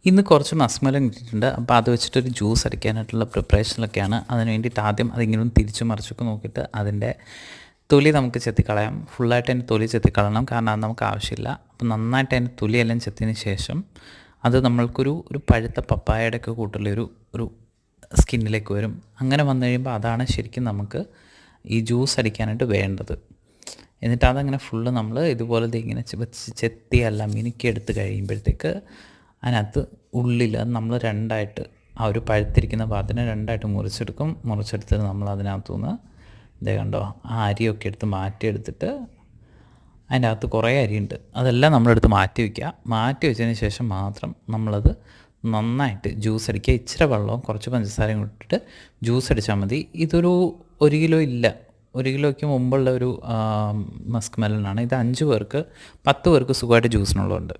ഇന്ന് കുറച്ച് മസ്ക്മെലൻ കിട്ടിയിട്ടുണ്ട്. അപ്പോൾ അത് വെച്ചിട്ടൊരു ജ്യൂസ് അടിക്കാനായിട്ടുള്ള പ്രിപ്പറേഷനിലൊക്കെയാണ്. അതിന് വേണ്ടിയിട്ട് ആദ്യം അതിങ്ങനെ ഒന്ന് തിരിച്ചും മറിച്ചൊക്കെ നോക്കിയിട്ട് അതിൻ്റെ തൊലി നമുക്ക് ചെത്തിക്കളയാം. ഫുള്ളായിട്ട് അതിൻ്റെ തൊലി ചെത്തിക്കളയണം, കാരണം അത് നമുക്ക് ആവശ്യമില്ല. അപ്പോൾ നന്നായിട്ട് അതിൻ്റെ തൊലിയെല്ലാം ചെത്തിയതിന് ശേഷം അത് നമ്മൾക്കൊരു പഴുത്ത പപ്പായയുടെ ഒക്കെ കൂട്ടുള്ളൊരു ഒരു സ്കിന്നിലേക്ക് വരും. അങ്ങനെ വന്നു കഴിയുമ്പോൾ അതാണ് ശരിക്കും നമുക്ക് ഈ ജ്യൂസ് അടിക്കാനായിട്ട് വേണ്ടത്. എന്നിട്ട് അതങ്ങനെ ഫുള്ള് നമ്മൾ ഇതുപോലെ ഇങ്ങനെ ചെത്തിയെല്ലാം മിനുക്കിയെടുത്ത് കഴിയുമ്പോഴത്തേക്ക് അതിനകത്ത് ഉള്ളിൽ നമ്മൾ രണ്ടായിട്ട് ആ ഒരു പഴുത്തിരിക്കുന്ന ഭാഗത്തിനെ രണ്ടായിട്ട് മുറിച്ചെടുത്തിട്ട് നമ്മൾ അതിനകത്തുനിന്ന് ഇതേ കണ്ടോ ആ അരിയൊക്കെ എടുത്ത് മാറ്റിയെടുത്തിട്ട് അതിൻ്റെ അകത്ത് കുറേ അരിയുണ്ട്, അതെല്ലാം നമ്മളെടുത്ത് മാറ്റി വെച്ചതിന് ശേഷം മാത്രം നമ്മളത് നന്നായിട്ട് ജ്യൂസ് അടിക്കുക. ഇച്ചിരി വെള്ളവും കുറച്ച് പഞ്ചസാരയും ഇട്ടിട്ട് ജ്യൂസ് അടിച്ചാൽ മതി. ഇതൊരു 1 കിലോ ഇല്ല, 1 കിലോയ്ക്ക് മുമ്പുള്ള ഒരു മസ്ക് മെലനാണ് ഇത്. 5 പേർക്ക് 10 പേർക്ക് സുഖമായിട്ട് ജ്യൂസിനുള്ളതുണ്ട്.